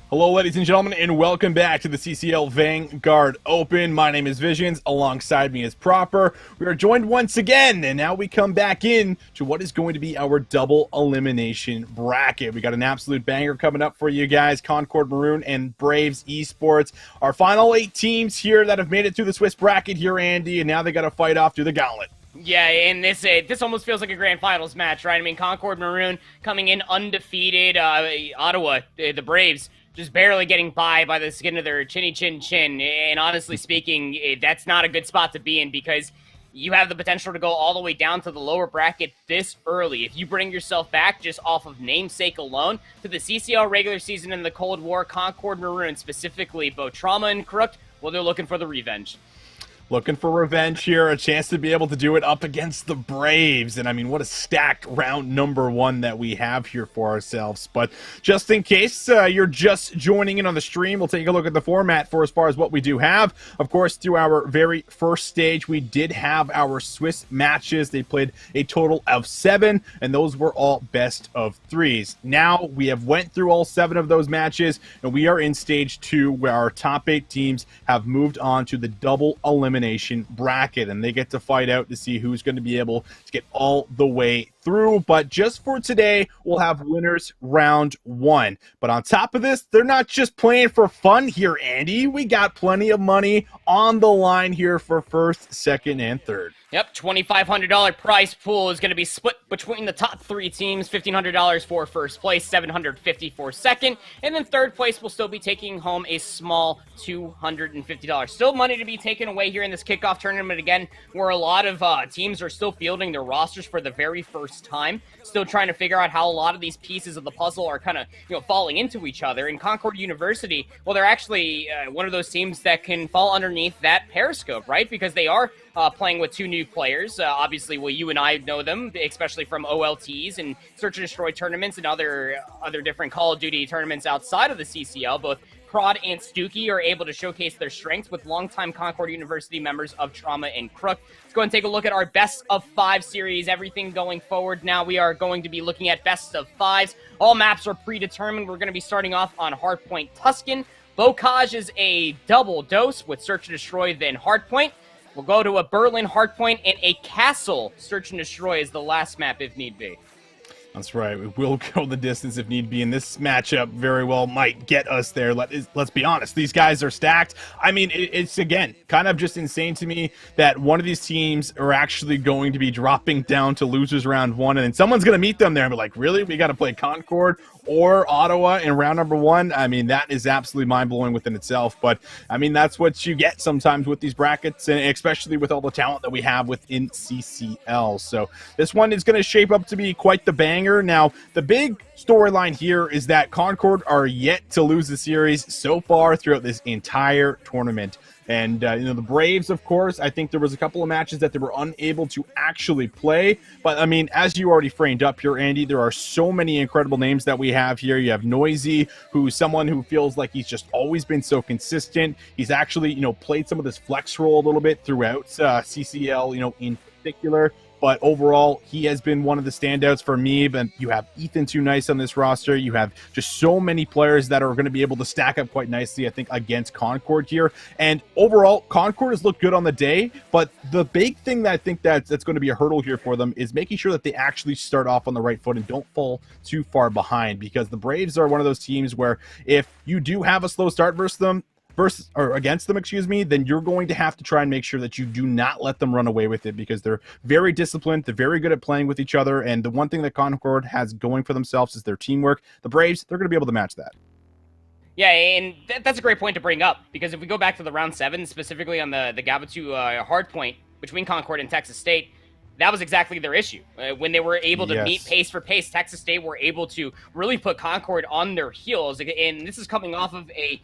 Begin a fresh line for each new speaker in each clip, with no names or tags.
Hello, ladies and gentlemen, and welcome back to the CCL Vanguard Open. My name is Visions. Alongside me is Proper. We are joined once again, and now we come back in to what is going to be our double elimination bracket. We got an absolute banger coming up for you guys. Concord, Maroon, and Braves Esports. Our final 8 teams here that have made it through the Swiss bracket here, Andy, and now they got to fight off through the gauntlet.
Yeah, and this almost feels like a grand finals match, right? I mean, Concord Maroon coming in undefeated. Ottawa, the Braves, just barely getting by the skin of their chinny chin chin. And honestly speaking, that's not a good spot to be in because you have the potential to go all the way down to the lower bracket this early. If you bring yourself back just off of namesake alone to the CCL regular season in the Cold War, Concord Maroon, specifically both Trauma and Crook, well, they're looking for the revenge.
Looking for revenge here, a chance to be able to do it up against the Braves. And I mean, what a stacked round number 1 that we have here for ourselves. But just in case you're just joining in on the stream, we'll take a look at the format for as far as what we do have. Of course, through our very first stage, we did have our Swiss matches. They played a total of 7, and those were all best of 3s. Now we have went through all 7 of those matches, and we are in stage 2 where our top 8 teams have moved on to the double elimination bracket, and they get to fight out to see who's going to be able to get all the way through. But just for today, we'll have winners round 1. But on top of this, they're not just playing for fun here, Andy. We got plenty of money on the line here for first, second, and third.
Yep, $2,500 prize pool is going to be split between the top 3 teams. $1,500 for first place, $750 for second, and then third place will still be taking home a small $250. Still money to be taken away here in this kickoff tournament again, where a lot of teams are still fielding their rosters for the very first time, still trying to figure out how a lot of these pieces of the puzzle are kind of falling into each other. And Concord University, well, they're actually one of those teams that can fall underneath that periscope, right? Because they are playing with 2 new players. Obviously, well, you and I know them, especially from OLTs and Search and Destroy tournaments and other different Call of Duty tournaments outside of the CCL. Both Prod and Stookie are able to showcase their strengths with longtime Concord University members of Trauma and Crook. Let's go and take a look at our best of 5 series. Everything going forward now, we are going to be looking at best of 5s. All maps are predetermined. We're going to be starting off on Hardpoint Tuscan. Bocage is a double dose with Search and Destroy, then Hardpoint. We'll go to a Berlin Hardpoint, and a Castle Search and Destroy is the last map if need be.
That's right. We will go the distance if need be, and this matchup very well might get us there. Let's be honest. These guys are stacked. I mean, it's, again, kind of just insane to me that one of these teams are actually going to be dropping down to losers round 1, and then someone's going to meet them there and be like, really? We got to play Concord or Ottawa in round number 1? I mean, that is absolutely mind-blowing within itself. But, I mean, that's what you get sometimes with these brackets, and especially with all the talent that we have within CCL. So this one is going to shape up to be quite the banger. Now, the big storyline here is that Concord are yet to lose the series so far throughout this entire tournament. And, the Braves, of course, I think there was a couple of matches that they were unable to actually play. But, I mean, as you already framed up here, Andy, there are so many incredible names that we have here. You have Noisy, who's someone who feels like he's just always been so consistent. He's actually, played some of this flex role a little bit throughout CCL, in particular. But overall, he has been one of the standouts for me. But you have Ethan Too Nice on this roster. You have just so many players that are going to be able to stack up quite nicely, I think, against Concord here. And overall, Concord has looked good on the day. But the big thing that I think that's going to be a hurdle here for them is making sure that they actually start off on the right foot and don't fall too far behind. Because the Braves are one of those teams where if you do have a slow start against them, then you're going to have to try and make sure that you do not let them run away with it, because they're very disciplined. They're very good at playing with each other. And the one thing that Concord has going for themselves is their teamwork. The Braves, they're going to be able to match that.
Yeah, and that's a great point to bring up, because if we go back to the round 7, specifically on the Gabatu hardpoint between Concord and Texas State, that was exactly their issue. When they were able to meet pace for pace, Texas State were able to really put Concord on their heels. And this is coming off of a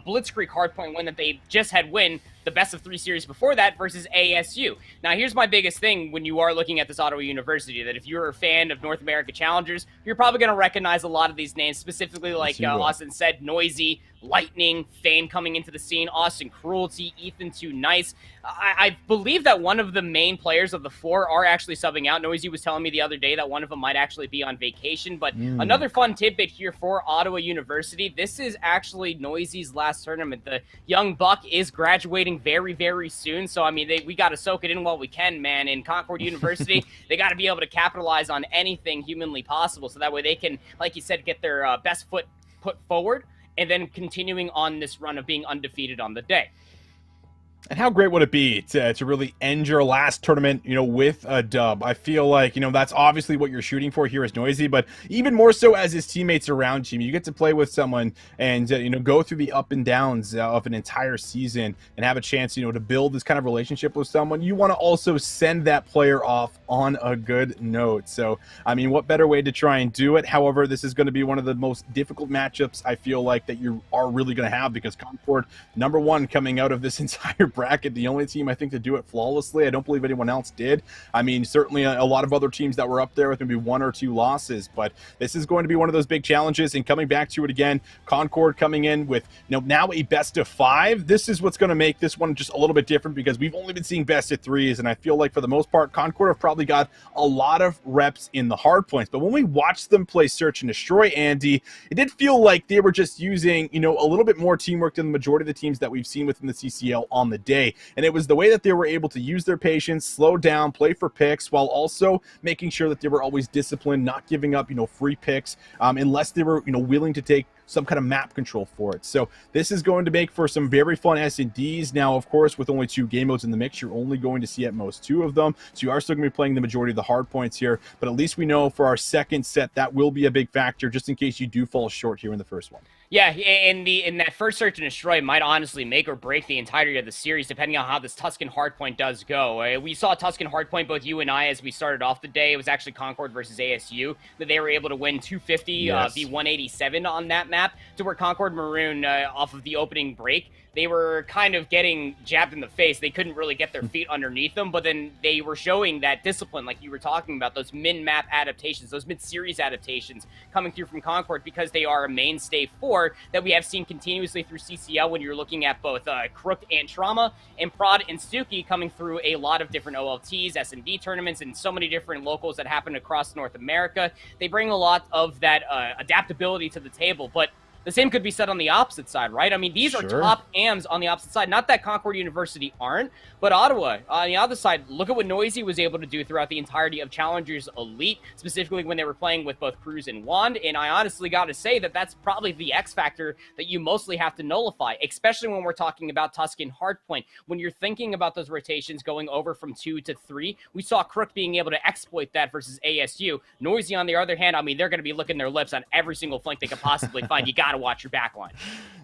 Blitzkrieg hardpoint win that they just had win the best of 3 series before that versus ASU. Now, here's my biggest thing when you are looking at this Ottawa University, that if you're a fan of North America Challengers, you're probably going to recognize a lot of these names, specifically like Austin said, Noisy, Lightning, Fame coming into the scene, Austin Cruelty, Ethan Too Nice. I believe that one of the main players of the 4 are actually subbing out. Noisy was telling me the other day that one of them might actually be on vacation. But another fun tidbit here for Ottawa University, this is actually Noisy's last tournament. The young buck is graduating very, very soon. So, I mean, we got to soak it in while we can, man. In Concord University, they got to be able to capitalize on anything humanly possible. So that way they can, like you said, get their best foot put forward, and then continuing on this run of being undefeated on the day.
And how great would it be to really end your last tournament, with a dub? I feel like, that's obviously what you're shooting for here as Noisy, but even more so as his teammates around you. You get to play with someone and, go through the up and downs of an entire season and have a chance, to build this kind of relationship with someone. You want to also send that player off on a good note. So, I mean, what better way to try and do it? However, this is going to be one of the most difficult matchups I feel like that you are really going to have, because Concord, number 1 coming out of this entire bracket, the only team I think to do it flawlessly. I don't believe anyone else did. I mean, certainly a lot of other teams that were up there with maybe 1 or 2 losses, but this is going to be one of those big challenges. And coming back to it again, Concord coming in with now a best of 5. This is what's going to make this one just a little bit different, because we've only been seeing best of 3s, and I feel like for the most part, Concord have probably got a lot of reps in the hard points. But when we watched them play Search and Destroy, Andy, it did feel like they were just using a little bit more teamwork than the majority of the teams that we've seen within the CCL on the day. And it was the way that they were able to use their patience, slow down, play for picks, while also making sure that they were always disciplined, not giving up, free picks, unless they were, willing to take some kind of map control for it. So this is going to make for some very fun S&Ds. Now, of course, with only 2 game modes in the mix, you're only going to see at most 2 of them. So you are still going to be playing the majority of the hard points here. But at least we know for our second set, that will be a big factor, just in case you do fall short here in the first one.
Yeah, in that first Search and Destroy might honestly make or break the entirety of the series, depending on how this Tuscan Hardpoint does go. We saw Tuscan Hardpoint, both you and I, as we started off the day. It was actually Concord versus ASU that they were able to win 250 v 187 on that map, to where Concord Maroon, off of the opening break, they were kind of getting jabbed in the face. They couldn't really get their feet underneath them, but then they were showing that discipline, like you were talking about, those min-map adaptations, those mid-series adaptations coming through from Concord, because they are a mainstay 4 that we have seen continuously through CCL when you're looking at both Crook and Trauma, and Prod and Stuckey coming through a lot of different OLTs, S&D tournaments, and so many different locals that happen across North America. They bring a lot of that adaptability to the table, but the same could be said on the opposite side, right? I mean, these are top AMs on the opposite side. Not that Concord University aren't, but Ottawa, on the other side, look at what Noisy was able to do throughout the entirety of Challengers Elite, specifically when they were playing with both Cruz and Wand. And I honestly got to say that that's probably the X factor that you mostly have to nullify, especially when we're talking about Tuscan Hardpoint. When you're thinking about those rotations going over from 2 to 3, we saw Crook being able to exploit that versus ASU. Noisy, on the other hand, I mean, they're going to be licking their lips on every single flank they could possibly find. You got to watch your back line.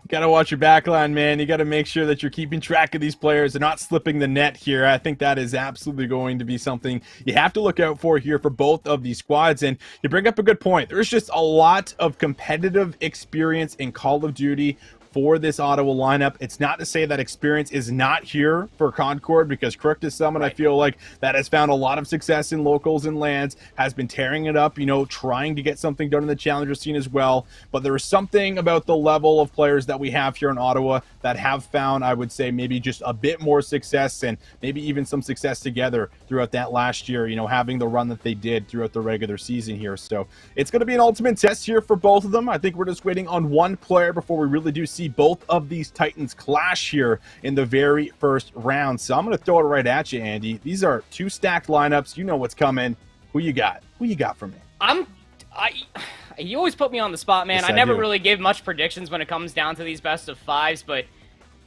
Got to watch your back line, man. You got to make sure that you're keeping track of these players and not slipping the net here. I think that is absolutely going to be something you have to look out for here for both of these squads. And you bring up a good point. There's just a lot of competitive experience in Call of Duty for this Ottawa lineup. It's not to say that experience is not here for Concord, because Crook is someone I feel like that has found a lot of success in locals and lands, has been tearing it up, trying to get something done in the challenger scene as well. But there is something about the level of players that we have here in Ottawa that have found, I would say, maybe just a bit more success, and maybe even some success together throughout that last year, having the run that they did throughout the regular season here. So it's going to be an ultimate test here for both of them. I think we're just waiting on one player before we really do see both of these Titans clash here in the very first round. So I'm going to throw it right at you, Andy. These are 2 stacked lineups. You know what's coming. Who you got? Who you got for me?
You always put me on the spot, man.
Yes,
I never really give much predictions when it comes down to these best of 5s, but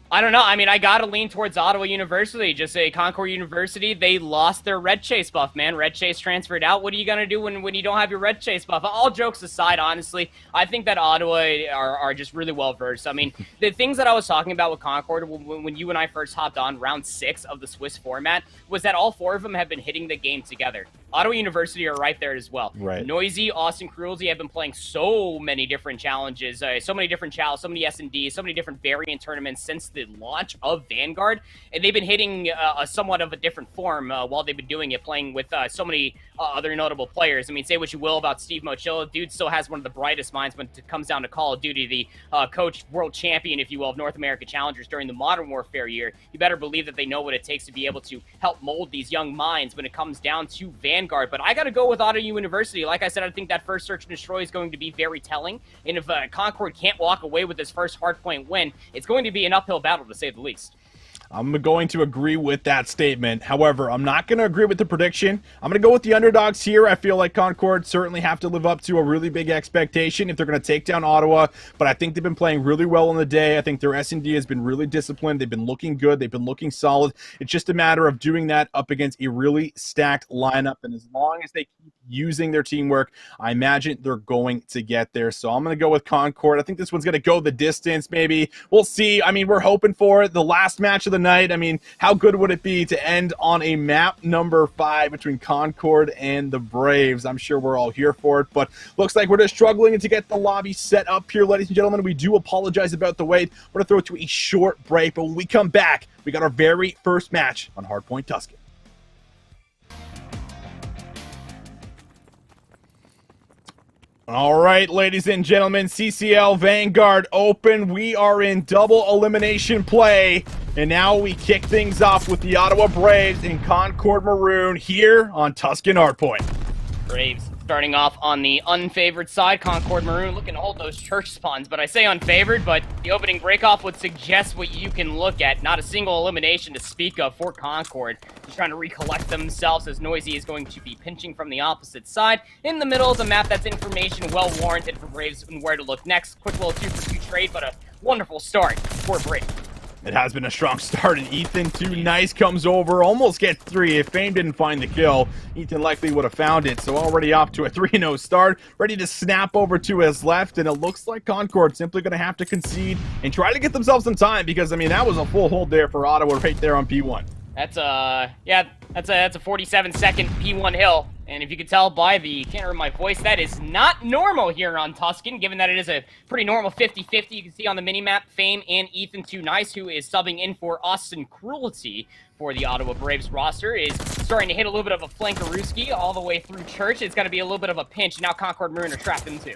I don't know. I mean, I got to lean towards Ottawa University. Just say Concord University, they lost their Red Chase buff, man. Red Chase transferred out. What are you going to do when you don't have your Red Chase buff? All jokes aside, honestly, I think that Ottawa are just really well-versed. I mean, the things that I was talking about with Concord when you and I first hopped on round 6 of the Swiss format was that all 4 of them have been hitting the game together. Ottawa University are right there as well.
Right.
Noisy, Austin Cruelty have been playing so many different challenges, so many different challenges, so many S&Ds, so many different variant tournaments since the launch of Vanguard, and they've been hitting somewhat of a different form while they've been doing it, playing with so many other notable players. I mean, say what you will about Steve Mochilla, dude still has one of the brightest minds when it comes down to Call of Duty, the coach, world champion, if you will, of North America Challengers during the Modern Warfare year. You better believe that they know what it takes to be able to help mold these young minds when it comes down to Vanguard. But I got to go with Ottawa University. Like I said, I think that first search and destroy is going to be very telling. And if Concord can't walk away with this first hardpoint win, it's going to be an uphill battle, to say the least.
I'm going to agree with that statement. However, I'm not going to agree with the prediction. I'm going to go with the underdogs here. I feel like Concord certainly have to live up to a really big expectation if they're going to take down Ottawa, but I think they've been playing really well on the day. I think their S&D has been really disciplined. They've been looking good. They've been looking solid. It's just a matter of doing that up against a really stacked lineup, and as long as they keep using their teamwork, I imagine they're going to get there. So I'm going to go with Concord. I think this one's going to go the distance, maybe. We'll see. I mean, we're hoping for it. The last match of the night, I mean, how good would it be to end on a map number 5 between Concord and the Braves? I'm sure we're all here for it, but looks like we're just struggling to get the lobby set up here, ladies and gentlemen. We do apologize about the wait. We're going to throw it to a short break, but when we come back, we got our very first match on Hardpoint Tuscan. All right, ladies and gentlemen, CCL Vanguard Open. We are in double elimination play, and now we kick things off with the Ottawa Braves and Concord Maroon here on Tuscan Hardpoint.
Braves starting off on the unfavored side. Concord Maroon looking to hold those church spawns, but I say unfavored, but the opening breakoff would suggest what you can look at. Not a single elimination to speak of for Concord. Just trying to recollect themselves as Noisy is going to be pinching from the opposite side. In the middle of the map, that's information well warranted for Braves and where to look next. Quick little 2-for-2 trade, but a wonderful start for Braves.
It has been a strong start, and Ethan, too nice, comes over, almost gets 3. If Fame didn't find the kill, Ethan likely would have found it. So already off to a 3-0 start, ready to snap over to his left, and it looks like Concord simply going to have to concede and try to get themselves some time, because, I mean, that was a full hold there for Ottawa right there on P1.
That's a 47-second P1 hill. And if you could tell by the tenor of my voice, that is not normal here on Tuscan, given that it is a pretty normal 50-50. You can see on the minimap, Fame and Ethan Too Nice, who is subbing in for Austin Cruelty for the Ottawa Braves roster, is starting to hit a little bit of a flankerooski all the way through church. It's going to be a little bit of a pinch. Now Concord Maroon are trapped in 2.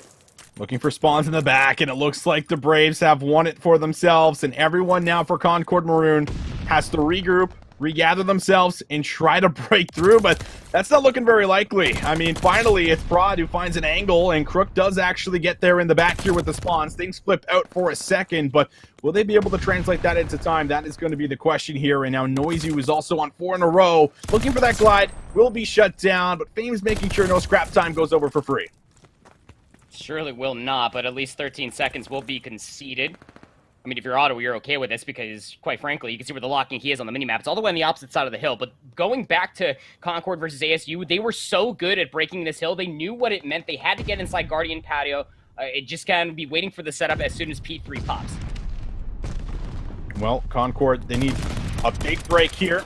Looking for spawns in the back, and it looks like the Braves have won it for themselves, and everyone now for Concord Maroon has to regroup, regather themselves, and try to break through, but that's not looking very likely. I mean, finally, it's Prod who finds an angle, and Crook does actually get there in the back here with the spawns. Things flip out for a second, but will they be able to translate that into time? That is going to be the question here, and now Noisy, who is also on 4 in a row, looking for that glide, will be shut down, but Fame's making sure no scrap time goes over for free.
Surely will not, but at least 13 seconds will be conceded. I mean, if you're Ottawa, you're okay with this because, quite frankly, you can see where the locking key is on the minimap. It's all the way on the opposite side of the hill. But going back to Concord versus ASU, they were so good at breaking this hill. They knew what it meant. They had to get inside Guardian Patio. It just kind of be waiting for the setup as soon as P3 pops.
Well, Concord, they need a big break here.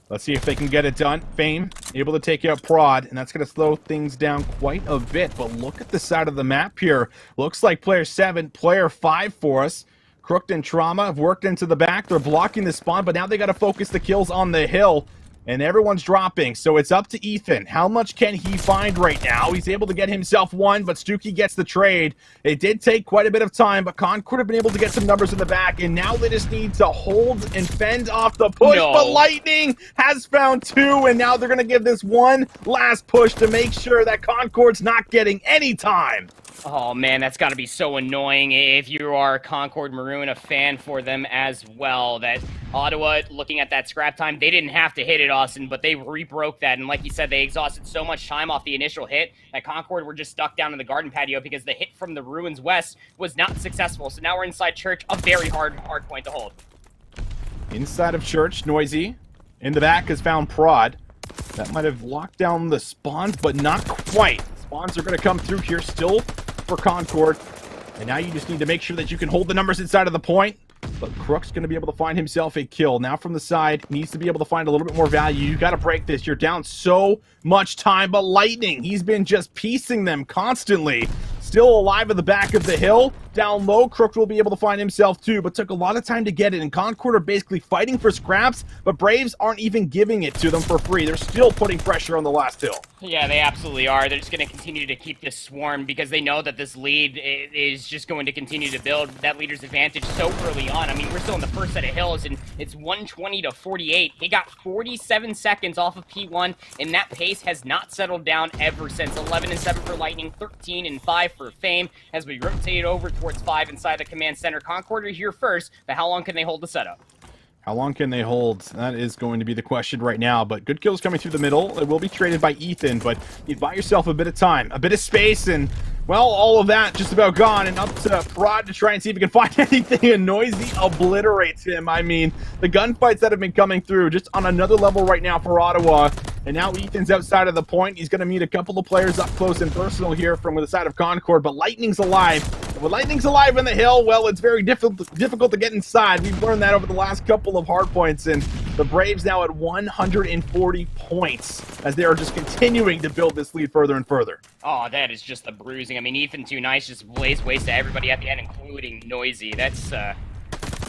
Let's see if they can get it done. Fame able to take out Prod, and that's going to slow things down quite a bit. But look at the side of the map here. Looks like player 7, player 5 for us. Crooked and Trauma have worked into the back. They're blocking the spawn, but now they got to focus the kills on the hill. And everyone's dropping, so it's up to Ethan. How much can he find right now? He's able to get himself 1, but Stuckey gets the trade. It did take quite a bit of time, but Concord have been able to get some numbers in the back, and now they just need to hold and fend off the push. No. But Lightning has found 2, and now they're going to give this one last push to make sure that Concord's not getting any time.
Oh, man, that's got to be so annoying if you are Concord Maroon, a fan for them as well. That Ottawa, looking at that scrap time, they didn't have to hit it, Austin, but they re-broke that. And like you said, they exhausted so much time off the initial hit that Concord were just stuck down in the garden patio because the hit from the Ruins West was not successful. So now we're inside Church, a very hard point to hold.
Inside of Church, Noisy. In the back has found Prod. That might have locked down the spawns, but not quite. Spawns are going to come through here still for Concord, and now you just need to make sure that you can hold the numbers inside of the point. But Crook's going to be able to find himself a kill. Now from the side, needs to be able to find a little bit more value. You got to break this. You're down so much time. But Lightning, he's been just piecing them constantly. Still alive at the back of the hill. Down low, Crook will be able to find himself too, but took a lot of time to get it. And Concord are basically fighting for scraps, but Braves aren't even giving it to them for free. They're still putting pressure on the last hill.
Yeah, they absolutely are. They're just going to continue to keep this swarm because they know that this lead is just going to continue to build that leader's advantage so early on. I mean, we're still in the first set of hills, and it's 120 to 48. They got 47 seconds off of P1, and that pace has not settled down ever since. 11 and 7 for Lightning, 13 and 5 for Fame. As we rotate over towards 5 inside the command center, Concord are here first, but how long can they hold the setup?
How long can they hold? That is going to be the question right now, but good kills coming through the middle. It will be traded by Ethan, but you buy yourself a bit of time, a bit of space, and, well, all of that just about gone, and up to Prod to try and see if he can find anything, and Noisy obliterates him. I mean, the gunfights that have been coming through just on another level right now for Ottawa, and now Ethan's outside of the point. He's going to meet a couple of players up close and personal here from the side of Concord, but Lightning's alive. When Lightning's alive in the hill, well, it's very difficult to get inside. We've learned that over the last couple of hard points, and the Braves now at 140 points as they are just continuing to build this lead further and further.
Oh, that is just the bruising. I mean, Ethan Too Nice just lays waste to everybody at the end, including Noisy.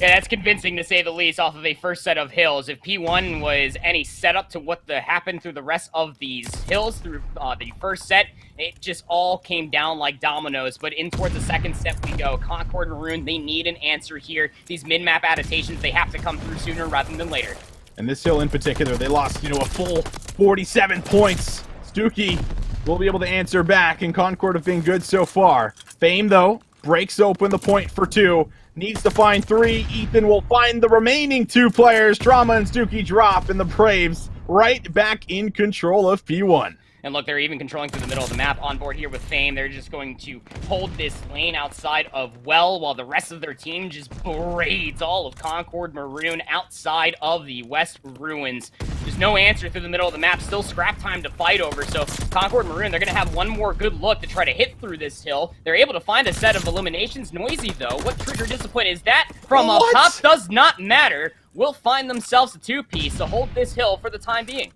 Yeah, that's convincing to say the least off of a first set of hills. If P1 was any setup to what happened through the rest of these hills through the first set, it just all came down like dominoes. But in towards the second set we go. Concord Maroon, they need an answer here. These min-map adaptations, they have to come through sooner rather than later.
And this hill in particular, they lost, a full 47 points. Stuckey will be able to answer back, and Concord have been good so far. Fame, though, breaks open the point for 2. Needs to find 3. Ethan will find the remaining 2 players. Trauma and Stuckey drop, and the Braves right back in control of P1.
And look, they're even controlling through the middle of the map on board here with Fame. They're just going to hold this lane outside of Well while the rest of their team just braids all of Concord Maroon outside of the West Ruins. There's no answer through the middle of the map. Still scrap time to fight over. So Concord Maroon, they're going to have one more good look to try to hit through this hill. They're able to find a set of eliminations. Noisy, though. What trigger discipline is that? From up top does not matter. Will find themselves a 2-piece to hold this hill for the time being.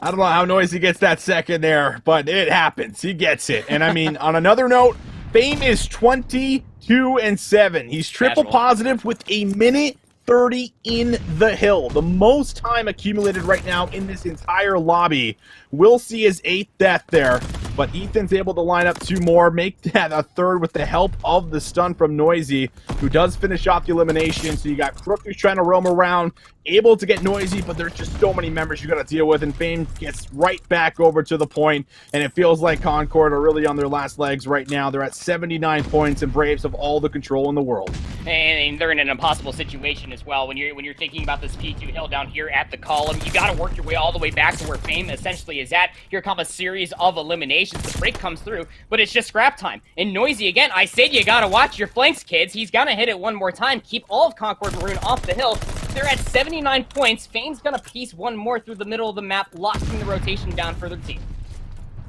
I don't know how Noisy gets that second there, but it happens. He gets it. And I mean, on another note, Fame is 22 and 7. He's triple positive with a minute 30 in the hill. The most time accumulated right now in this entire lobby. We'll see his 8th death there, but Ethan's able to line up 2 more, make that a 3rd with the help of the stun from Noisy, who does finish off the elimination. So you got Crook who's trying to roam around, able to get Noisy, but there's just so many members you got to deal with, and Fame gets right back over to the point, and it feels like Concord are really on their last legs right now. They're at 79 points, and Braves have all the control in the world.
And they're in an impossible situation as well. When you're thinking about this P2 hill down here at the column, you got to work your way all the way back to where Fame essentially is at. Here come a series of eliminations. The break comes through, but it's just scrap time. And Noisy, again, I said you got to watch your flanks, kids. He's going to hit it one more time. Keep all of Concord Maroon off the hill. They're at 79 points. Fame's going to piece one more through the middle of the map, locking the rotation down for their team.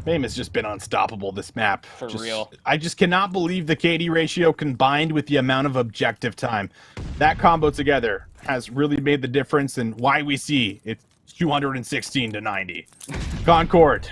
Fame has just been unstoppable this map.
For real.
I just cannot believe the KD ratio combined with the amount of objective time. That combo together has really made the difference, and why we see it's 216 to 90. Concord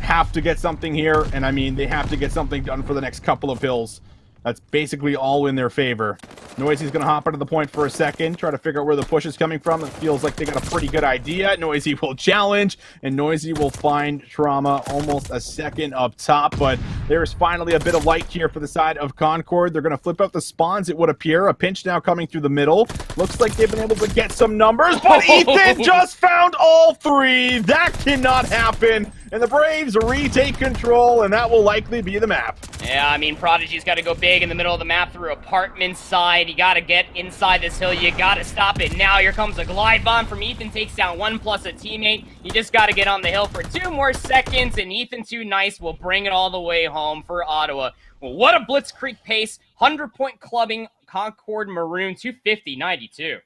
have to get something here, and I mean, they have to get something done for the next couple of hills. That's basically all in their favor. Noisy's going to hop onto the point for a second, try to figure out where the push is coming from. It feels like they got a pretty good idea. Noisy will challenge, and Noisy will find Trauma almost a second up top. But there's finally a bit of light here for the side of Concord. They're going to flip out the spawns, it would appear. A pinch now coming through the middle. Looks like they've been able to get some numbers, but Ethan just found all 3. That cannot happen. And the Braves retake control, and that will likely be the map.
Yeah, I mean, Prodigy's got to go big in the middle of the map through apartment side. You got to get inside this hill. You got to stop it now. Here comes a glide bomb from Ethan. Takes down 1 plus a teammate. You just got to get on the hill for 2 more seconds, and Ethan Too Nice will bring it all the way home for Ottawa. Well, what a blitzkrieg pace. 100-point clubbing Concord Maroon, 250-92.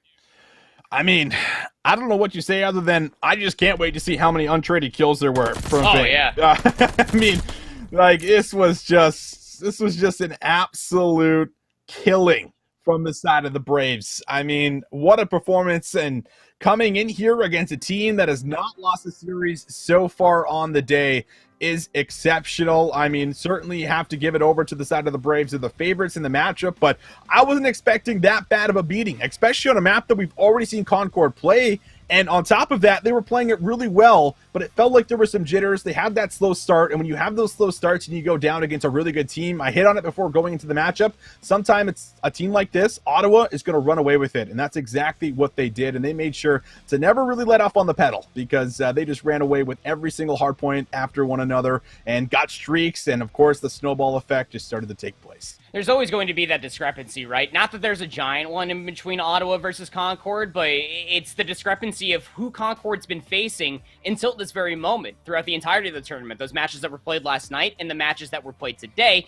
I mean, I don't know what you say other than I just can't wait to see how many untraded kills there were from Fame.
Yeah.
I mean, like, this was just an absolute killing from the side of the Braves. I mean, what a performance, and coming in here against a team that has not lost a series so far on the day is exceptional. I mean, certainly you have to give it over to the side of the Braves are the favorites in the matchup, but I wasn't expecting that bad of a beating, especially on a map that we've already seen Concord play. And on top of that, they were playing it really well, but it felt like there were some jitters. They had that slow start, and when you have those slow starts and you go down against a really good team, I hit on it before going into the matchup, sometimes it's a team like this, Ottawa is going to run away with it, and that's exactly what they did, and they made sure to never really let off on the pedal, because they just ran away with every single hard point after one another and got streaks, and of course the snowball effect just started to take place.
There's always going to be that discrepancy, right? Not that there's a giant one in between Ottawa versus Concord, but it's the discrepancy of who Concord's been facing until this very moment throughout the entirety of the tournament. Those matches that were played last night and the matches that were played today,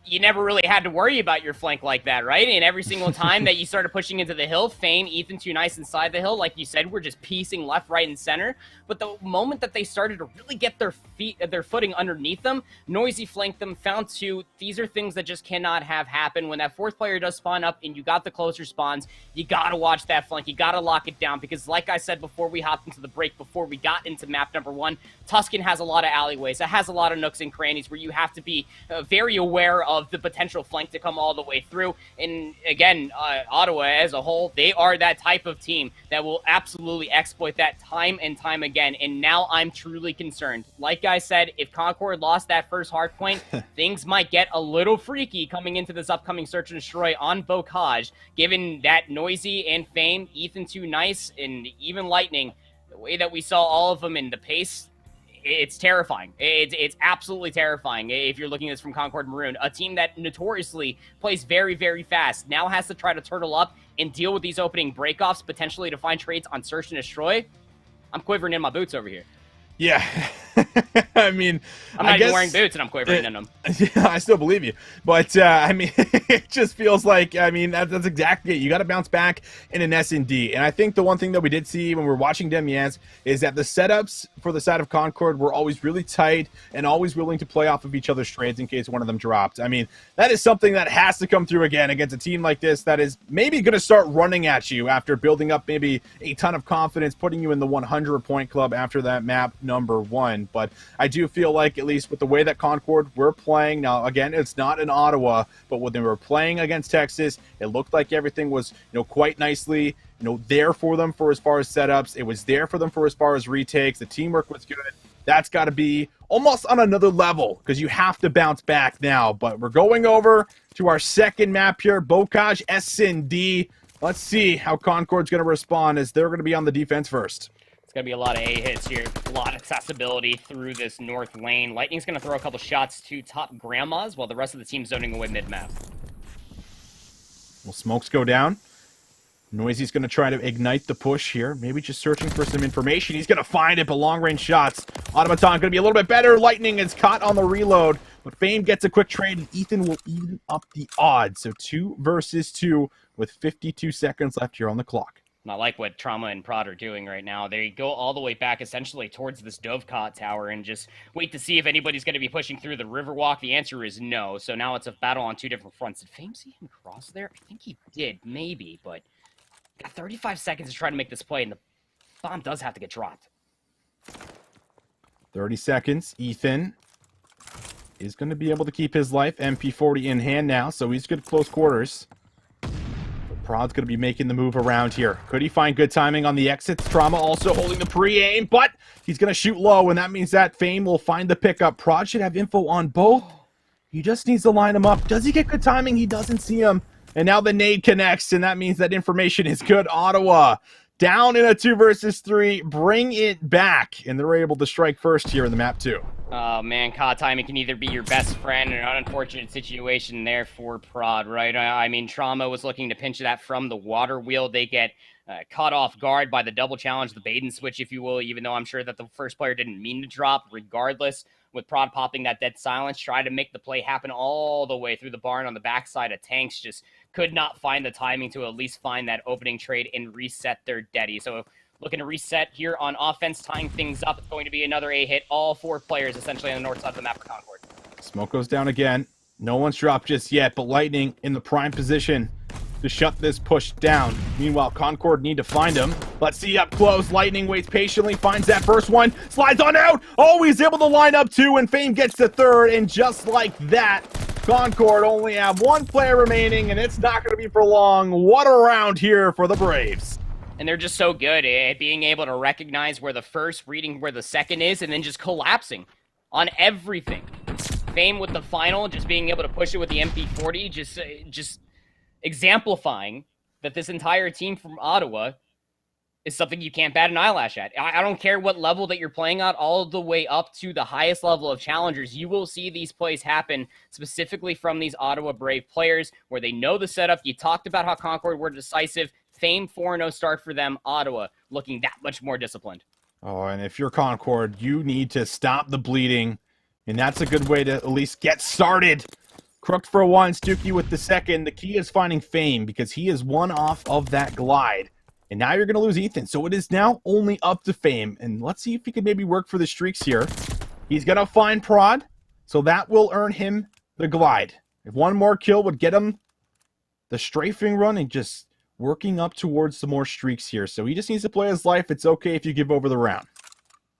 you never really had to worry about your flank like that, right? And every single time that you started pushing into the hill, Fame, Ethan, too nice inside the hill, like you said, we're just piecing left, right, and center. But the moment that they started to really get their footing underneath them, Noisy flanked them, found two. These are things that just cannot have happen. When that fourth player does spawn up and you got the closer spawns, you gotta watch that flank. You gotta lock it down, because like I said before we hopped into the break, before we got into map number 1, Tuscan has a lot of alleyways. It has a lot of nooks and crannies where you have to be very aware of the potential flank to come all the way through. And again, Ottawa as a whole, they are that type of team that will absolutely exploit that time and time again. And now I'm truly concerned. Like I said, if Concord lost that first hard point, things might get a little freaky coming into this upcoming search and destroy on Bocage, given that Noisy and Fame, Ethan too nice, and even Lightning, the way that we saw all of them in the pace, it's terrifying. It's absolutely terrifying if you're looking at this from Concord Maroon. A team that notoriously plays very, very fast now has to try to turtle up and deal with these opening breakoffs, potentially to find trades on search and destroy. I'm quivering in my boots over here.
Yeah. I mean,
I'm not even wearing boots and I'm quivering in them.
Yeah, I still believe you. But, I mean, it just feels like, I mean, that's exactly it. You got to bounce back in an S&D. And I think the one thing that we did see when we were watching Demians is that the setups for the side of Concord were always really tight and always willing to play off of each other's trades in case one of them dropped. I mean, that is something that has to come through again against a team like this that is maybe going to start running at you after building up maybe a ton of confidence, putting you in the 100-point club after that map number 1. But I do feel like, at least with the way that Concord were playing, now again, it's not in Ottawa, but when they were playing against Texas, it looked like everything was, quite nicely, there for them for as far as setups. It was there for them for as far as retakes. The teamwork was good. That's got to be almost on another level, because you have to bounce back now. But we're going over to our second map here, Bocage S&D. Let's see how Concord's going to respond, as they're going to be on the defense first.
Going to be a lot of A-hits here, a lot of accessibility through this north lane. Lightning's going to throw a couple shots to top grandmas, while the rest of the team's zoning away mid-map.
Will smokes go down? Noisy's going to try to ignite the push here. Maybe just searching for some information. He's going to find it, but long-range shots. Automaton going to be a little bit better. Lightning is caught on the reload, but Fame gets a quick trade, and Ethan will even up the odds. So 2 versus 2 with 52 seconds left here on the clock.
Not like what Trauma and Prod are doing right now. They go all the way back essentially towards this Dovecot tower and just wait to see if anybody's going to be pushing through the Riverwalk. The answer is no. So now it's a battle on 2 different fronts. Did Fame see him cross there? I think he did, maybe, but got 35 seconds to try to make this play, and the bomb does have to get dropped.
30 seconds. Ethan is going to be able to keep his life. MP40 in hand now, so he's good close quarters. Prod's going to be making the move around here. Could he find good timing on the exits? Trauma also holding the pre-aim, but he's going to shoot low, and that means that Fame will find the pickup. Prod should have info on both. He just needs to line them up. Does he get good timing? He doesn't see him. And now the nade connects, and that means that information is good. Ottawa down in a 2 versus 3. Bring it back, and they're able to strike first here in the map 2.
Oh, man, COD timing can either be your best friend or an unfortunate situation there for Prod, right? I mean, Trauma was looking to pinch that from the water wheel. They get caught off guard by the double challenge, the bait and switch, if you will, even though I'm sure that the first player didn't mean to drop. Regardless, with Prod popping that dead silence, try to make the play happen all the way through the barn on the backside of Tanks. Just could not find the timing to at least find that opening trade and reset their deady. So looking to reset here on offense, tying things up. It's going to be another A-hit. All 4 players essentially on the north side of the map for Concord.
Smoke goes down again. No one's dropped just yet, but Lightning in the prime position. to shut this push down. Meanwhile, Concord need to find him. Let's see up close. Lightning waits patiently, finds that first one, slides on out. Oh, he's able to line up two, and Fame gets the third, and just like that, Concord only have one player remaining, and it's not going to be for long. What a round here for the Braves.
And they're just so good at being able to recognize where the first, reading where the second is, and then just collapsing on everything. Fame with the final, just being able to push it with the MP40, just exemplifying that this entire team from Ottawa is something you can't bat an eyelash at. I don't care what level that you're playing at, all the way up to the highest level of challengers. You will see these plays happen specifically from these Ottawa Brave players where they know the setup. You talked about how Concord were decisive. Fame 4-0 start for them. Ottawa looking that much more disciplined.
Oh, and if you're Concord, you need to stop the bleeding, and that's a good way to at least get started. Crooked for one, Stuckey with the second. The key is finding Fame because he is one off of that glide. And now you're going to lose Ethan. So it is now only up to Fame. And let's see if he can maybe work for the streaks here. He's going to find Prod. So that will earn him the glide. If one more kill would get him the strafing run and just working up towards some more streaks here. So he just needs to play his life. It's okay if you give over the round.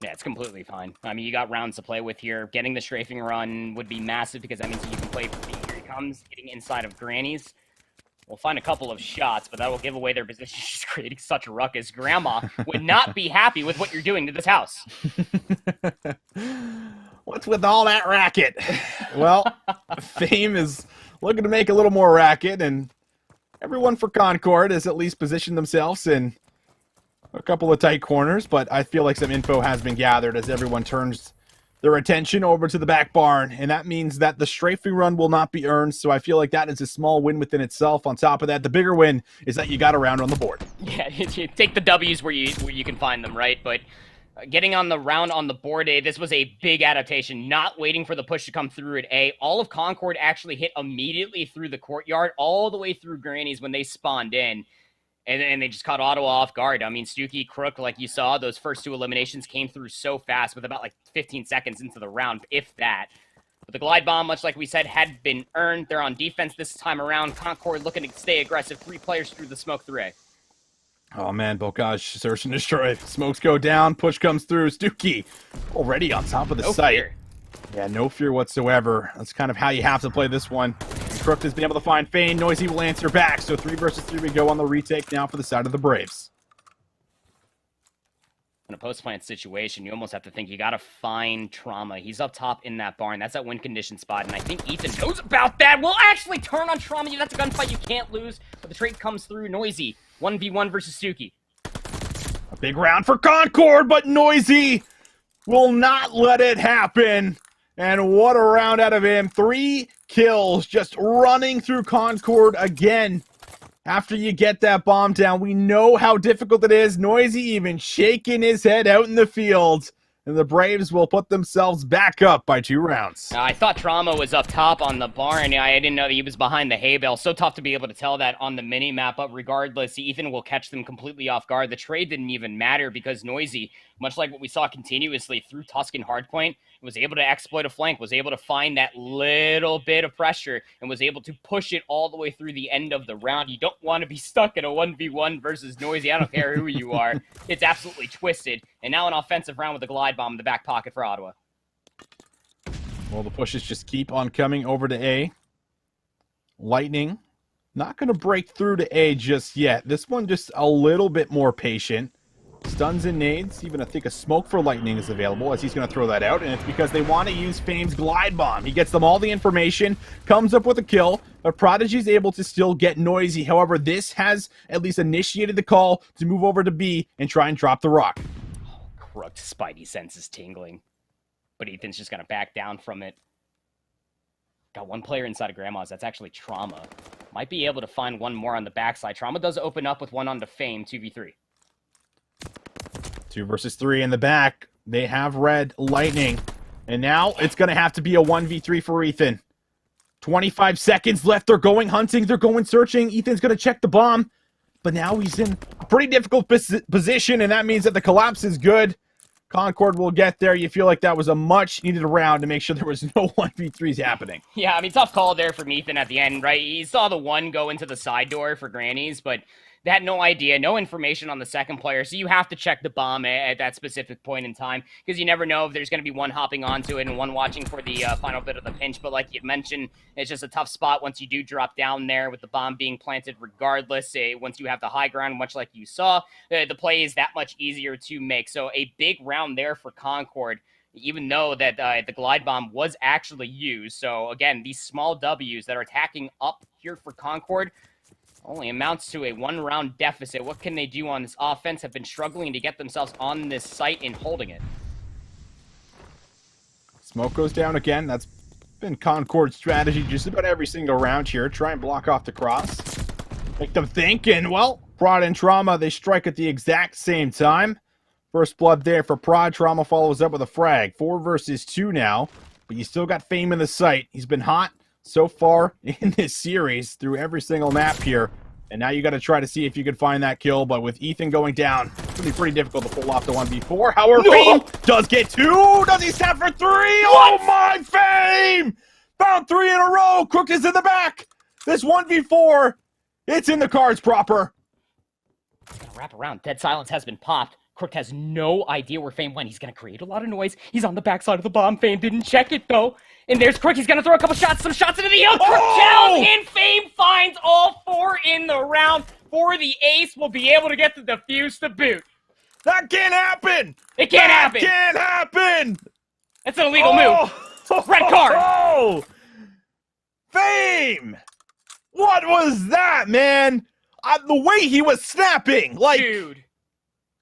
Yeah, it's completely fine. I mean, you got rounds to play with here. Getting the strafing run would be massive because that means you can play for the here he comes, getting inside of Granny's. We'll find a couple of shots, but that will give away their position. She's creating such a ruckus. Grandma would not be happy with what you're doing to this house.
What's with all that racket? Well, Fame is looking to make a little more racket, and everyone for Concord has at least positioned themselves in a couple of tight corners, but I feel like some info has been gathered as everyone turns their attention over to the back barn, and that means that the strafing run will not be earned, so I feel like that is a small win within itself. On top of that, the bigger win is that you got a round on the board.
Yeah, you take the W's where you can find them, right? But getting on the round on the board A, this was a big adaptation, not waiting for the push to come through at A. All of Concord actually hit immediately through the courtyard, all the way through Granny's when they spawned in. And they just caught Ottawa off guard. I mean, Stuckey, Crook, like you saw, those first two eliminations came through so fast with about like 15 seconds into the round, if that. But the glide bomb, much like we said, had been earned. They're on defense this time around. Concord looking to stay aggressive. 3 players through the smoke through A.
Oh, man, Bocage, search and destroy. Smokes go down, push comes through. Stuckey already on top of the site.
Fear.
Yeah, no fear whatsoever. That's kind of how you have to play this one. Crook has been able to find Fane. Noisy will answer back. So 3 versus 3 we go on the retake now for the side of the Braves.
In a post-plant situation, you almost have to think you got to find Trauma. He's up top in that barn. That's that win condition spot, and I think Ethan knows about that. We'll actually turn on Trauma. That's a gunfight you can't lose, but the trade comes through. Noisy, 1v1 versus Stuckey.
A big round for Concord, but Noisy will not let it happen. And what a round out of him. 3 kills just running through Concord again. After you get that bomb down, we know how difficult it is. Noisy even shaking his head out in the field. And the Braves will put themselves back up by 2 rounds.
I thought Trauma was up top on the barn. I didn't know that he was behind the hay bale. So tough to be able to tell that on the mini-map. But regardless, Ethan will catch them completely off guard. The trade didn't even matter because Noisy, much like what we saw continuously through Tuscan Hardpoint, was able to exploit a flank, was able to find that little bit of pressure, and was able to push it all the way through the end of the round. You don't want to be stuck in a 1v1 versus Noisy. I don't care who you are. It's absolutely twisted. And now an offensive round with a glide bomb in the back pocket for Ottawa.
Well, the pushes just keep on coming over to A. Lightning not going to break through to A just yet. This one just a little bit more patient. Stuns and nades. Even I think a smoke for Lightning is available as he's going to throw that out. And it's because they want to use Fame's glide bomb. He gets them all the information, comes up with a kill. But Prodigy's able to still get Noisy. However, this has at least initiated the call to move over to B and try and drop the rock.
Oh, Crooked Spidey senses tingling. But Ethan's just going to back down from it. Got 1 player inside of Grandma's. That's actually Trauma. Might be able to find 1 more on the backside. Trauma does open up with 1 onto Fame, 2v3.
2 versus 3 in the back. They have red Lightning. And now it's going to have to be a 1v3 for Ethan. 25 seconds left. They're going hunting. They're going searching. Ethan's going to check the bomb. But now he's in a pretty difficult position, and that means that the collapse is good. Concord will get there. You feel like that was a much-needed round to make sure there was no 1v3s happening.
Yeah, I mean, tough call there from Ethan at the end, right? He saw the one go into the side door for Grannies, but they had no idea, no information on the second player, so you have to check the bomb at that specific point in time, because you never know if there's going to be one hopping onto it and one watching for the final bit of the pinch. But like you mentioned, it's just a tough spot once you do drop down there with the bomb being planted regardless. Once you have the high ground, much like you saw, the play is that much easier to make. So a big round there for Concord, even though that the glide bomb was actually used. So again, these small W's that are attacking up here for Concord only amounts to a one-round deficit. What can they do on this offense? Have been struggling to get themselves on this site and holding it.
Smoke goes down again. That's been Concord's strategy just about every single round here. Try and block off the cross. Make them think, and well, Prod and Trauma, they strike at the exact same time. First blood there for Prod. Trauma follows up with a frag. 4 versus 2 now, but you still got Fame in the sight. He's been hot so far in this series through every single map here. And now you got to try to see if you can find that kill. But with Ethan going down, it's going to be pretty difficult to pull off the 1v4. However, Fame does get 2. Does he snap for 3? Oh my, Fame! Found 3 in a row. Crook is in the back. This 1v4, it's in the cards proper.
It's going to wrap around. Dead silence has been popped. Crook has no idea where Fame went. He's going to create a lot of noise. He's on the backside of the bomb. Fame didn't check it, though. And there's Crook. He's going to throw a couple shots. Some shots into the Crook down, and Fame finds all 4 in the round. For the ace, will be able to get the defuse to boot.
That can't happen.
It can't happen.
Can't happen.
That's an illegal move. Red card.
Oh, Fame. What was that, man? The way he was snapping. Like,
dude.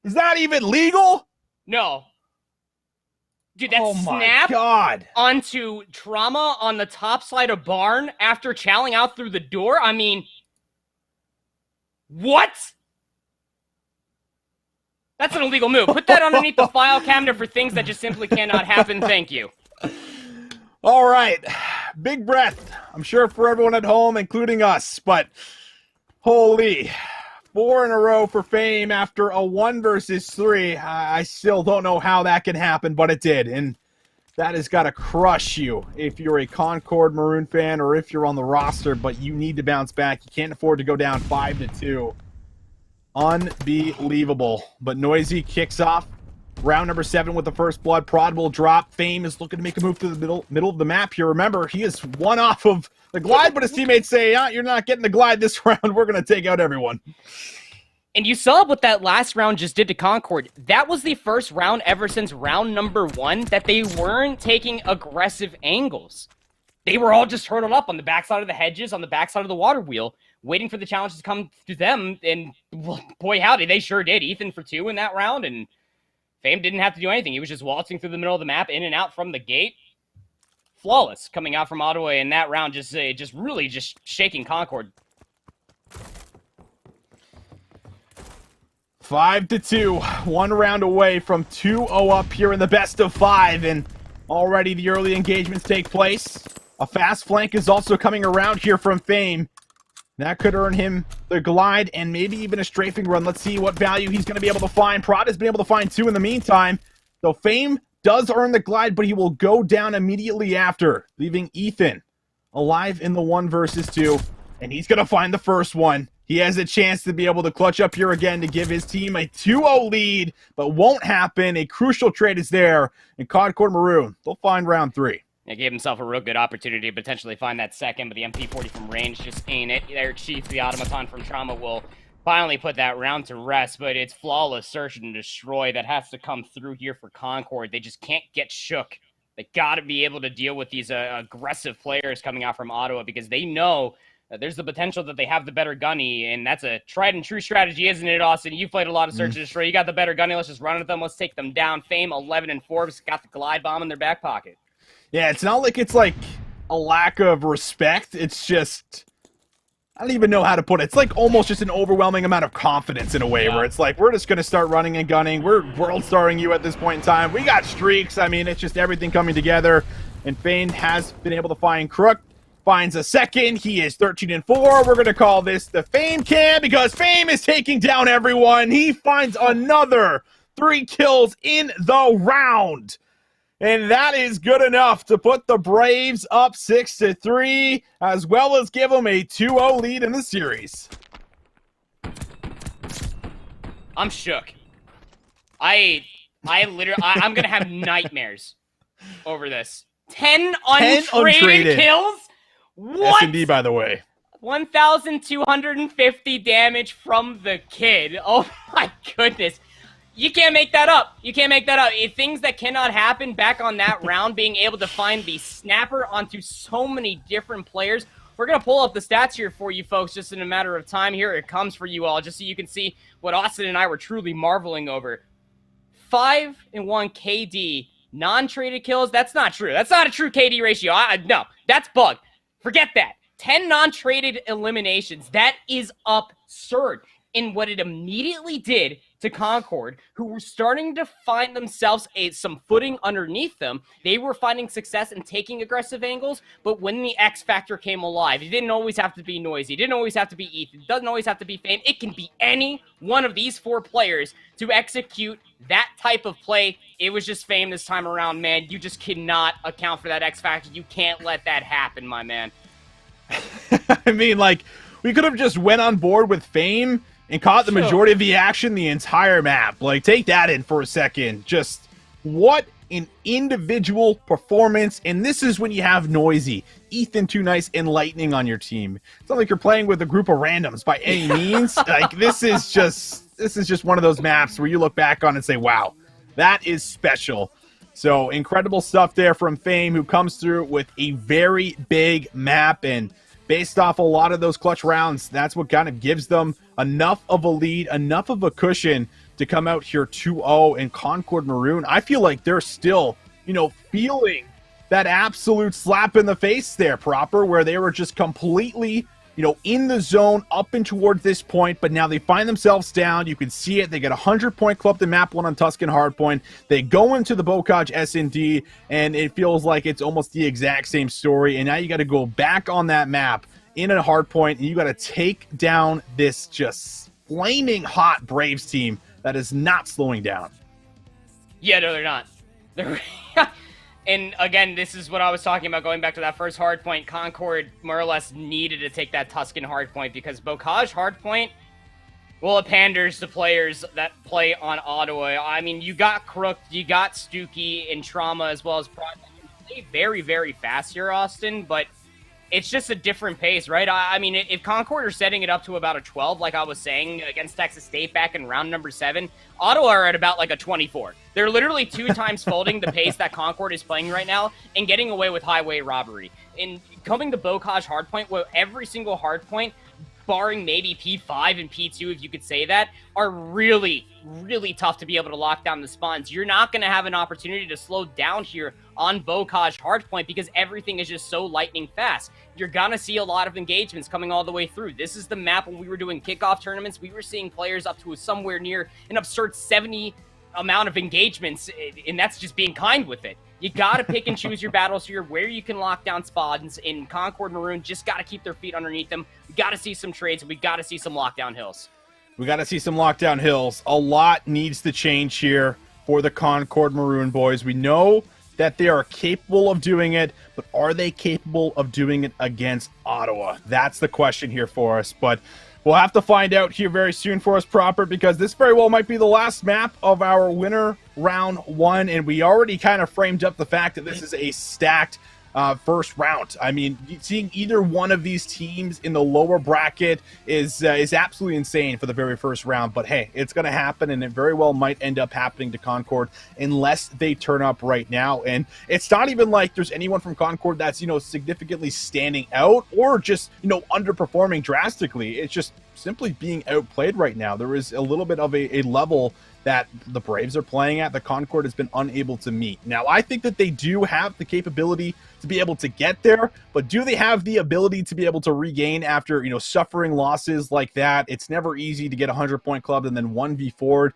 Is that even legal?
No. Dude, that
oh my
snap
God.
onto Trauma on the top side of Barn after chowing out through the door. I mean, what? That's an illegal move. Put that underneath the file cabinet for things that just simply cannot happen. Thank you.
All right. Big breath. I'm sure for everyone at home, including us, but holy... 4 in a row for Fame after a 1 versus 3. I still don't know how that can happen, but it did. And that has got to crush you if you're a Concord Maroon fan or if you're on the roster, but you need to bounce back. You can't afford to go down 5-2. Unbelievable. But Noisy kicks off round number 7 with the first blood. Prod will drop. Fame is looking to make a move to the middle of the map here. Remember, he is 1 off of the glide, but his teammates say, you're not getting the glide this round. We're going to take out everyone.
And you saw what that last round just did to Concord. That was the first round ever since round number 1 that they weren't taking aggressive angles. They were all just hurdled up on the backside of the hedges, on the backside of the water wheel, waiting for the challenges to come to them. And boy, howdy, they sure did. Ethan for 2 in that round, and Fame didn't have to do anything. He was just waltzing through the middle of the map, in and out from the gate. Flawless coming out from Ottawa in that round, just really shaking Concord.
5-2, 1 round away from 2-0 up here in the best of 5, and already the early engagements take place. A fast flank is also coming around here from Fame. That could earn him the glide and maybe even a strafing run. Let's see what value he's going to be able to find. Prod has been able to find 2 in the meantime. So Fame does earn the glide, but he will go down immediately after, leaving Ethan alive in the 1 versus 2. And he's going to find the first one. He has a chance to be able to clutch up here again to give his team a 2-0 lead, but won't happen. A crucial trade is there in Concord Maroon. They'll find round 3.
He gave himself a real good opportunity to potentially find that second, but the MP40 from range just ain't it. Their Chief, the automaton from Trauma, will finally put that round to rest, but it's flawless search and destroy that has to come through here for Concord. They just can't get shook. They got to be able to deal with these aggressive players coming out from Ottawa because they know there's the potential that they have the better gunny, and that's a tried and true strategy, isn't it, Austin? You've played a lot of search and destroy. You got the better gunny. Let's just run at them. Let's take them down. Fame 11-4 got the glide bomb in their back pocket.
Yeah, it's not like it's like a lack of respect. It's just, I don't even know how to put it. It's like almost just an overwhelming amount of confidence in a way where it's like, we're just going to start running and gunning. We're world starring you at this point in time. We got streaks. I mean, it's just everything coming together. And Fane has been able to find Crook. Finds a second. He is 13-4. We're going to call this the Fame Cam because Fame is taking down everyone. He finds another 3 kills in the round. And that is good enough to put the Braves up 6-3, as well as give them a 2-0 lead in the series.
I'm shook. I'm gonna have nightmares over this. 10 untraded kills? What?
S&D, by the way.
1,250 damage from the kid. Oh my goodness. You can't make that up. You can't make that up. Things that cannot happen back on that round, being able to find the snapper onto so many different players. We're going to pull up the stats here for you folks just in a matter of time. Here it comes for you all, just so you can see what Austin and I were truly marveling over. 5-1 KD, non-traded kills. That's not true. That's not a true KD ratio. No, that's bug. Forget that. 10 non-traded eliminations. That is absurd. And what it immediately did to Concord, who were starting to find themselves some footing underneath them, they were finding success in taking aggressive angles, but when the X Factor came alive, it didn't always have to be Noisy, it didn't always have to be Ethan, it doesn't always have to be Fame, it can be any one of these 4 players to execute that type of play. It was just Fame this time around, man. You just cannot account for that X Factor. You can't let that happen, my man.
I mean, like, we could have just went on board with Fame and caught the majority of the action the entire map. Like, take that in for a second. Just what an individual performance. And this is when you have Noisy, Ethan Too Nice, and Lightning on your team. It's not like you're playing with a group of randoms by any means. Like, this is just one of those maps where you look back on and say, wow, that is special. So incredible stuff there from Fame, who comes through with a very big map, and based off a lot of those clutch rounds, that's what kind of gives them enough of a lead, enough of a cushion to come out here 2-0. And Concord Maroon, I feel like they're still, feeling that absolute slap in the face there, Proper, where they were just completely, in the zone up and towards this point, but now they find themselves down. You can see it. They get a 100-point club to map 1 on Tuscan Hardpoint. They go into the Bocage S&D, and it feels like it's almost the exact same story. And now you got to go back on that map in a Hardpoint, and you got to take down this just flaming hot Braves team that is not slowing down.
Yeah, no, they're not. And again, this is what I was talking about, going back to that first hardpoint. Concord more or less needed to take that Tuscan hardpoint, because Bocage hardpoint, well, it panders to players that play on Ottawa. I mean, you got Crook, you got Stuckey and Trauma, as well as Project. They play very, very fast here, Austin, but it's just a different pace, right? I mean, if Concord are setting it up to about a 12, like I was saying, against Texas State back in round number 7, Ottawa are at about like a 24. They're literally 2 times folding the pace that Concord is playing right now and getting away with highway robbery. And coming to Bocage hardpoint, where every single hardpoint, barring maybe P5 and P2, if you could say that, are really, really tough to be able to lock down the spawns. You're not going to have an opportunity to slow down here on Bocage hardpoint because everything is just so lightning fast. You're going to see a lot of engagements coming all the way through. This is the map when we were doing kickoff tournaments. We were seeing players up to somewhere near an absurd 70 amount of engagements, and that's just being kind with it. You got to pick and choose your battles here where you can lock down spawns. In Concord Maroon, just got to keep their feet underneath them. We got to see some trades. We got to see some lockdown hills.
We got to see some lockdown hills. A lot needs to change here for the Concord Maroon boys. We know that they are capable of doing it, but are they capable of doing it against Ottawa? That's the question here for us, but we'll have to find out here very soon for us, Proper, because this very well might be the last map of our winter round 1, and we already kind of framed up the fact that this is a stacked first round. I mean, seeing either one of these teams in the lower bracket is absolutely insane for the very first round. But hey, it's going to happen, and it very well might end up happening to Concord unless they turn up right now. And it's not even like there's anyone from Concord that's significantly standing out or just underperforming drastically. It's just simply being outplayed right now. There is a little bit of a level that the Braves are playing at that Concord has been unable to meet. Now, I think that they do have the capability to be able to get there, but do they have the ability to be able to regain after, suffering losses like that? It's never easy to get a 100-point club and then 1v4'd,